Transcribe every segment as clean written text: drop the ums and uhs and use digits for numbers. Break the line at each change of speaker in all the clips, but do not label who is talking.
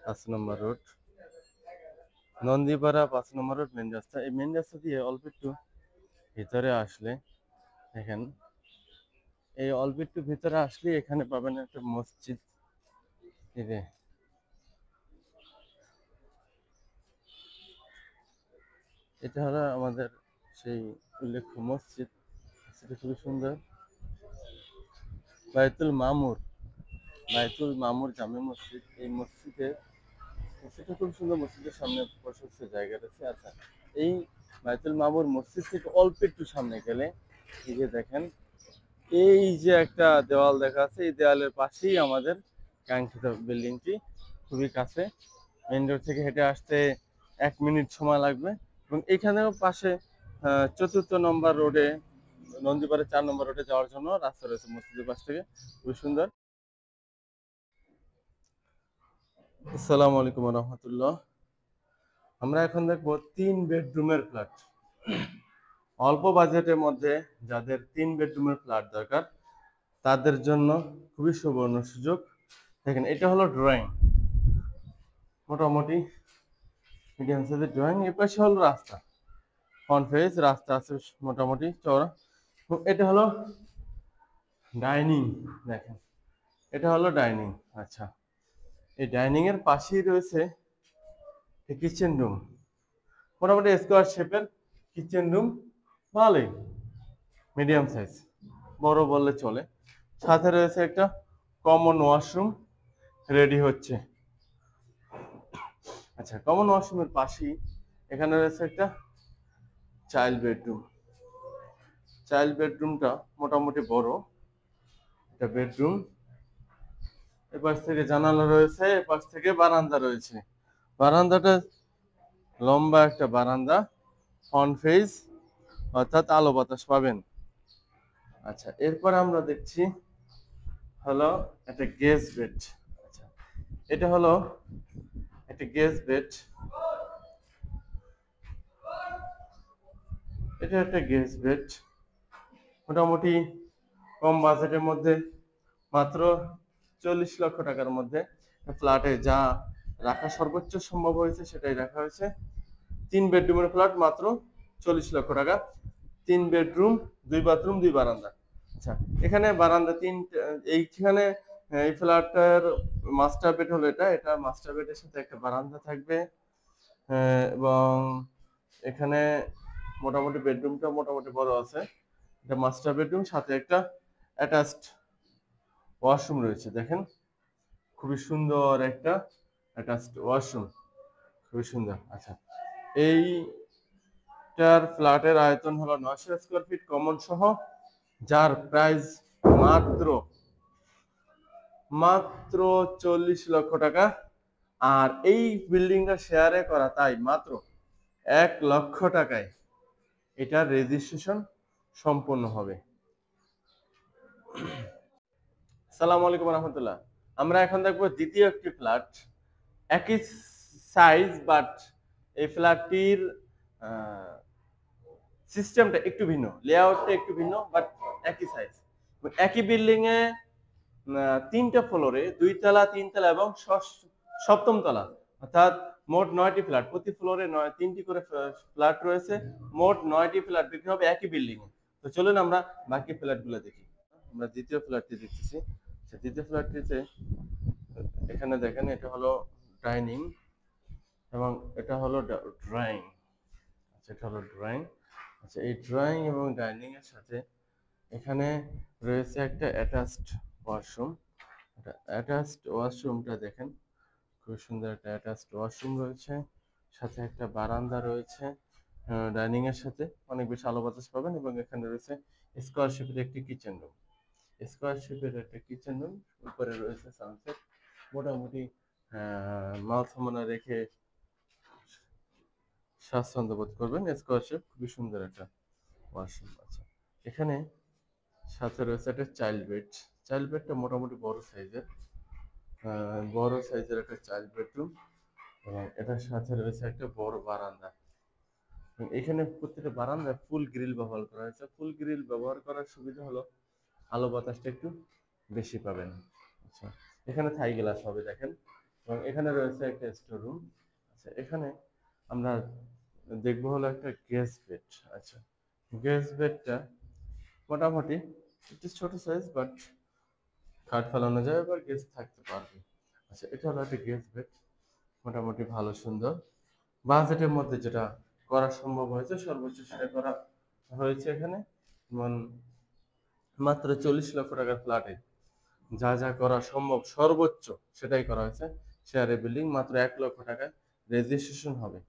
5 নম্বর road, Nandipara 5 নম্বর road main রাস্তা। এই main রাস্তা দিয়ে অল্প একটু ভিতরে আসলে দেখেন, এই অল্প একটু ভিতরে আসলে এখানে পাবেন একটা মসজিদ। এটা হলো আমাদের সেই উল্লেখ্য মসজিদ, সেটা খুবই সুন্দর। বায়তুল মামুর, বায়তুল মামুর জামে মসজিদ। এই মসজিদটা খুব সুন্দর। মসজিদের সামনে প্রশস্ত জায়গা রয়েছে। আচ্ছা, এই বায়তুল মামুর মসজিদ থেকে অল্প একটু সামনে গেলে এই যে দেখেন, এই যে একটা দেওয়াল দেখা আছে, এই দেওয়ালের পাশেই আমাদের কাঙ্ক্ষিত বিল্ডিংটি, খুবই কাছে। মেইন রোড থেকে হেঁটে আসতে 1 মিনিট সময় লাগবে। এবং এখানেও পাশে 4 নম্বর রোডে, নন্দীপাড়া 4 নম্বর রোডে যাওয়ার জন্য রাস্তা রয়েছে মসজিদের পাশ থেকে, খুবই সুন্দর। আসসালামু আলাইকুম রহমতুল্লাহ। আমরা এখন দেখবো 3 বেডরুমের ফ্ল্যাট। অল্প বাজেটের মধ্যে যাদের 3 বেডরুমের ফ্ল্যাট দরকার তাদের জন্য খুবই সুবর্ণ সুযোগ। দেখেন, এটা হলো ড্রয়িং, মোটামুটি মিডিয়াম সাইজের ড্রয়িং। এর পাশে হলো রাস্তা, ফ্রন্ট ফেজ রাস্তা আছে মোটামুটি চওড়া। এটা হলো ডাইনিং। দেখেন, এটা হলো ডাইনিং। আচ্ছা, এই ডাইনিং এর পাশেই রয়েছে কিচেন রুম, মোটামুটি স্কোয়ার শেপের কিচেন রুম, ভালোই মিডিয়াম সাইজ, বড় বললে চলে। সাথে রয়েছে একটা কমন ওয়াশরুম, রেডি হচ্ছে। আচ্ছা, কমন ওয়াশরুমের পাশেই এখানে রয়েছে একটা চাইল্ড বেডরুম। চাইল্ড বেডরুমটা মোটামুটি বড় একটা বেডরুম। এপাশ থেকে জানালা রয়েছে, এপাশ থেকে বারান্দা রয়েছে। বারান্দাটা লম্বা একটা বারান্দা, ফ্রন্ট ফেজ, অর্থাৎ আলো বাতাস পাবেন। আচ্ছা, এরপর আমরা দেখছি হলো একটা গেস্ট বেড। আচ্ছা, এটা হলো একটা গেস্ট বেড। এটা একটা গেস্ট বেড, মোটামুটি কম বাজেটের মধ্যে, মাত্র 40 লক্ষ টাকার মধ্যে ফ্ল্যাটে যা রাখা সর্বোচ্চ সম্ভব হয়েছে সেটাই রাখা হয়েছে। 3 বেডরুমের ফ্ল্যাট, মাত্র 40 লক্ষ টাকা। 3 বেডরুম, 2 বাথরুম, 2 বারান্দা। আচ্ছা, এখানে বারান্দা এইখানে এই ফ্ল্যাটটার মাস্টার বেড হলো এটা। এটা মাস্টার বেডের সাথে একটা বারান্দা থাকবে। এবং এখানে মোটামুটি বেডরুমটা মোটামুটি বড় আছে। এটা মাস্টার বেডরুম, সাথে একটা অ্যাটাচড ওয়াশরুম রয়েছে। দেখেন, খুবই সুন্দর একটা অ্যাটাচড ওয়াশরুম, খুবই সুন্দর। আচ্ছা, এইটার ফ্ল্যাটের আয়তন হলো 900 স্কোয়ার ফিট কমন সহ, যার প্রাইস মাত্র মাত্র 40 লক্ষ টাকা। আর এই বিল্ডিংটা শেয়ারে করা, তাই মাত্র 1 লক্ষ টাকায় এটার রেজিস্ট্রেশন সম্পন্ন হবে। আসসালামু আলাইকুম রহমতুল্লাহ। আমরা এখন দেখবো দ্বিতীয় একটি ফ্ল্যাট, একই সাইজ, বাট এই ফ্ল্যাটটির সিস্টেমটা একটু ভিন্ন, লেআউটটা একটু ভিন্ন, বাট একই সাইজ। একই বিল্ডিং এ 3টা ফ্লোরে, 2 তলা, 3 তলা এবং সপ্তম তলা, অর্থাৎ মোট 9টি ফ্ল্যাট। প্রতি ফ্লোরে 3টি করে ফ্ল্যাট রয়েছে। মোট 9টি ফ্ল্যাট বিক্রি হবে একই বিল্ডিং এ। তো চলুন আমরা বাকি ফ্ল্যাটগুলো দেখি। আমরা দ্বিতীয় ফ্ল্যাটটি দেখতেছি। দ্বিতীয় ফ্ল্যাটটিতে এখানে দেখেন, এটা হলো ডাইনিং এবং এটা হলো ড্রয়িং। আচ্ছা, এটা হলো ড্রয়িং। আচ্ছা, এই ড্রয়িং এবং ডাইনিং এর সাথে এখানে রয়েছে একটা অ্যাটাচড ওয়াশরুম। অ্যাটাচড ওয়াশরুমটা দেখেন, খুব সুন্দর একটা অ্যাটাচড ওয়াশরুম রয়েছে, সাথে একটা বারান্দা রয়েছে। ডাইনিং এর সাথে অনেক বেশি আলো বাতাস পাবেন। এবং এখানে রয়েছে স্কোয়ার শেপের একটি কিচেন রুম। স্কোয়ার শেপের একটা কিচেন রুম, উপরে রয়েছে সানসেট। মোটামুটি মাল সামানা রেখে স্বাচ্ছন্দ্য বোধ করবেন। স্কোয়ার শেপ, খুবই সুন্দর একটা ওয়াশরুম। আচ্ছা, এখানে সাথে রয়েছে একটা চাইল্ড বেড। চাইল্ড বেডটা মোটামুটি বড় সাইজের একটা চাইল্ড বেডরুম। এবং এটার সাথে রয়েছে একটা বড় বারান্দা। এখানে প্রত্যেকটা বারান্দায় ফুল গ্রিল ব্যবহার করা হয়েছে। ফুল গ্রিল ব্যবহার করার সুবিধা হলো আলো বাতাসটা একটু বেশি পাবেন। আচ্ছা, এখানে থাই গ্লাস হবে দেখেন, এবং এখানে রয়েছে একটা স্টোর রুম। আচ্ছা, এখানে আমরা দেখবো হলো একটা গেস্ট বেড। আচ্ছা, গেস্ট বেডটা মোটামুটি একটু ছোট সাইজ, বাট খাট ফেলানো যায়, আবার গেস্ট থাকতে পারবে। আচ্ছা, এটা হলো একটা গেস্ট বেড, মোটামুটি ভালো সুন্দর বাজেটের মধ্যে যেটা করা সম্ভব হয়েছে সর্বোচ্চ সেটা করা হয়েছে এখানে। যেমন মাত্র 40 লক্ষ টাকার ফ্ল্যাটে যা যা করা সম্ভব সর্বোচ্চ সেটাই করা হয়েছে। শেয়ারে বিল্ডিং মাত্র 1 লক্ষ টাকায় রেজিস্ট্রেশন হবে,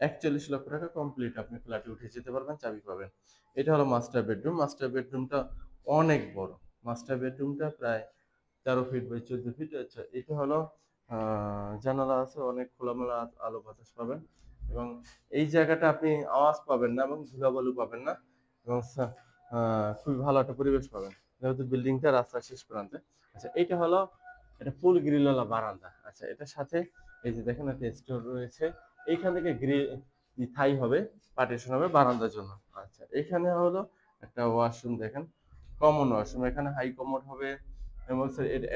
41 লক্ষ টাকা কমপ্লিট আপনি ফ্ল্যাটে উঠে যেতে পারবেন, চাবি পাবেন। এটা হলো মাস্টার বেডরুম। মাস্টার বেডরুমটা অনেক বড়। মাস্টার বেডরুমটা প্রায় 13 ফিট বাই 14 ফিট। আচ্ছা, এটা হলো জানালা আছে, অনেক খোলামেলা আলো বাতাস পাবেন, এবং এই জায়গাটা আপনি আওয়াজ পাবেন না এবং ধুলাবালু পাবেন না, এবং খুবই ভালো একটা পরিবেশ পাবেন, যেহেতু বিল্ডিংটা রাস্তার শেষ প্রান্তে। আচ্ছা, এটা হলো এটা ফুল গ্রিলওয়ালা বারান্দা। আচ্ছা, এটার সাথে এই যে দেখেন একটা স্টোর রয়েছে, এইখান থেকে গ্রিল থাই হবে, পার্টিশন হবে বারান্দার জন্য। আচ্ছা, এখানে হলো একটা ওয়াশরুম, দেখেন কমন ওয়াশরুম, এখানে হাই কমোড হবে, এবং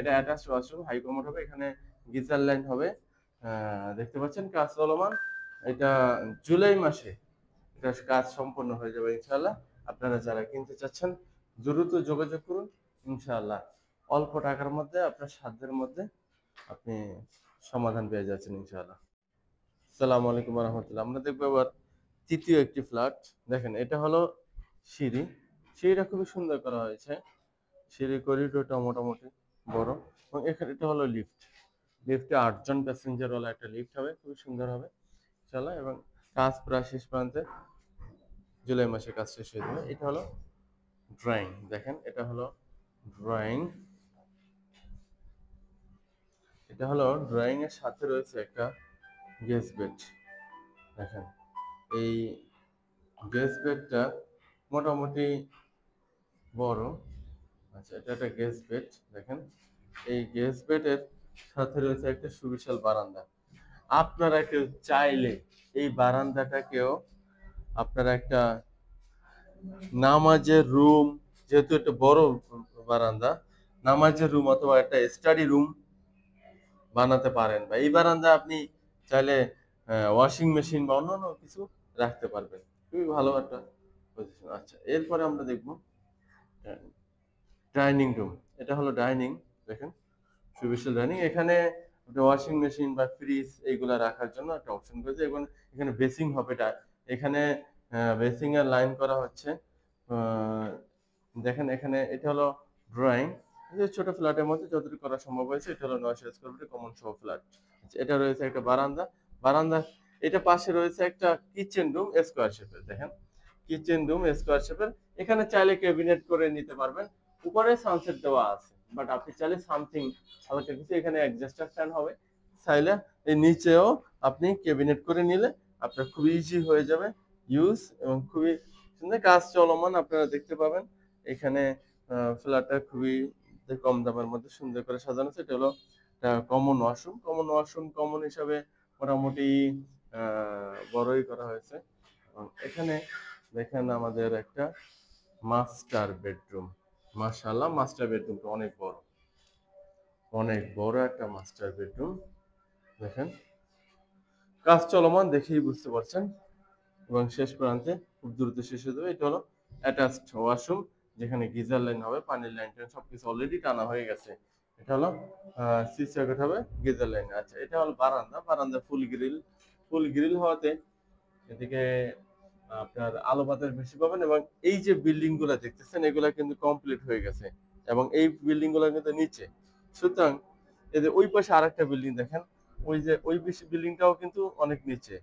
এটা অ্যাটাচ ওয়াশরুম, হাই কমোড হবে, এখানে গিজার লাইন হবে। দেখতে পাচ্ছেন কাজ চলমান। এটা জুলাই মাসে এটা কাজ সম্পন্ন হয়ে যাবে ইনশাআল্লাহ। আপনারা যারা কিনতে চাচ্ছেন দ্রুত যোগাযোগ করুন, ইনশাআল্লাহ অল্প টাকার মধ্যে আপনার সাধ্যের মধ্যে আপনি সমাধান পেয়ে যাচ্ছেন ইনশাআল্লাহ। আসসালামু আলাইকুম রহমতুল্লাহ। আমরা দেখবো এবার তৃতীয় একটি ফ্ল্যাট। দেখেন, এটা হলো সিঁড়ি। সিঁড়িটা খুবই সুন্দর করা হয়েছে, সিঁড়ি করিডোরটা মোটামুটি বড়, এবং এখানে এটা হলো লিফট। লিফটে 8 জন প্যাসেঞ্জার ওয়ালা একটা লিফট হবে, খুবই সুন্দর হবে ইনশাআল্লাহ, এবং কাজ প্রায় শেষ প্রান্তে, জুলাই মাসে কাজ শেষ হয়ে যাবে। এটা হলো ড্রয়িং, দেখেন এটা হলো ড্রয়িং। এটা হলো ড্রয়িং এর সাথে রয়েছে একটা গেস্ট বেড। দেখেন এই গেস্ট বেডটা মোটামুটি বড়। আচ্ছা, এটা একটা গেস্ট বেড, দেখেন এই গেস্ট বেডের সাথে রয়েছে একটা সুবিশাল বারান্দা। আপনারা কেউ চাইলে এই বারান্দাটাকেও আপনারা একটা নামাজের রুম, যেহেতু একটা বড় বারান্দা, নামাজের রুম অথবা একটা স্টাডি রুম বানাতে পারেন, বা এই বারান্দা আপনি চাইলে ওয়াশিং মেশিন বা অন্যান্য কিছু রাখতে পারবেন। খুবই ভালো একটা পজিশন। আচ্ছা, এরপরে আমরা দেখব ডাইনিং রুম। এটা হলো ডাইনিং, দেখেন সুবিশাল ডাইনিং। এখানে ওয়াশিং মেশিন বা ফ্রিজ এইগুলা রাখার জন্য একটা অপশন রয়েছে, এবং এখানে বেসিং হবে। এখানে বেসিং এর লাইন করা হচ্ছে। আহ, দেখেন এখানে এটা হলো ড্রয়িং। যে ছোট ফ্ল্যাটের মধ্যে যতটুকু করা সম্ভব হয়েছে, এটা হলো 900 স্কয়ার ফিটের কমন শো ফ্ল্যাট। এটা রয়েছে একটা বারান্দা। বারান্দা এটা পাশে রয়েছে একটা কিচেন রুম স্কোয়ার শেপের, দেখেন কিচেন রুম স্কোয়ার শেপের। এখানে চাইলে ক্যাবিনেট করে নিতে পারবেন। উপরে সানসেট দেওয়া আছে, বাট আপনি চাইলে সামথিং হালকা কিছু, এখানে অ্যাডজাস্টার ফ্যান হবে, চাইলে এই নিচেও আপনি ক্যাবিনেট করে নিলে আপনার খুব ইজি হয়ে যাবে ইউজ, এবং খুবই সুন্দর কাজ চলমান আপনারা দেখতে পাবেন এখানে। ফ্ল্যাটটা খুবই কম দামের মধ্যে সুন্দর করে সাজানো আছে। এটা হলো common washroom. Common washroom common হিসাবে মোটামুটি বড়ই করা হয়েছে, এবং এখানে দেখেন আমাদের একটা মাস্টার বেডরুম। মাশাআল্লাহ, মাস্টার বেডরুমটা অনেক বড়, অনেক বড় একটা মাস্টার বেডরুম। দেখেন কাজ চলমান, দেখেই বুঝতে পারছেন, এবং শেষ প্রান্তে খুব দ্রুত শেষ হয়ে যাবে। এটা হলো অ্যাটাচড ওয়াশরুম, যেখানে গিজার লাইন হবে, পানির লাইন টাইন সবকিছু অলরেডি টানা হয়ে গেছে। এটা হলো সি সকেট হবে গিজার লাইন। আচ্ছা, এটা হলো বারান্দা। বারান্দা ফুল গ্রিল। ফুল গ্রিল হওয়াতে এদিকে আপনার আলো বাতাস বেশি পাবেন, এবং এই যে বিল্ডিং গুলা দেখতেছেন এগুলা কিন্তু কমপ্লিট হয়ে গেছে, এবং এই বিল্ডিং গুলা কিন্তু নিচে। সুতরাং এদের ওই পাশে আরেকটা বিল্ডিং দেখেন, ওই যে ওই বিল্ডিংটাও কিন্তু অনেক নিচে,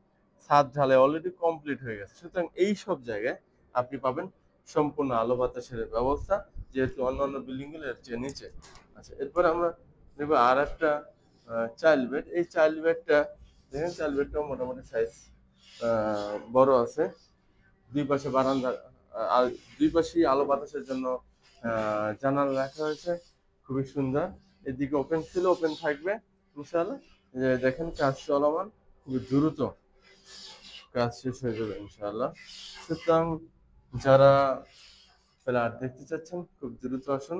ছাদ ঢালাই অলরেডি কমপ্লিট হয়ে গেছে। সুতরাং এই সব জায়গায় আপনি পাবেন সম্পূর্ণ আলো বাতাসের ব্যবস্থা, যেহেতু অন্যান্য বিল্ডিং গুলো এর চেয়ে নিচে। আচ্ছা, এরপরে আমরা দেখবো আর একটা চাইল্ড বেড। এই চাইল্ড বেডটা দেখেন, চাইল্ড বেডটাও মোটামুটি সাইজ বড় আছে। দুই পাশে বারান্দা, আর দুই পাশেই আলো বাতাসের জন্য জানালা রাখা হয়েছে, খুবই সুন্দর। এদিকে ওপেন ছিল, ওপেন থাকবে ইনশাআল্লাহ। যে দেখেন কাজ চলমান, খুবই দ্রুত কাজ শেষ হয়ে যাবে ইনশাআল্লাহ। সুতরাং যারা ফ্ল্যাট দেখতে চাচ্ছেন খুব দ্রুত আসুন।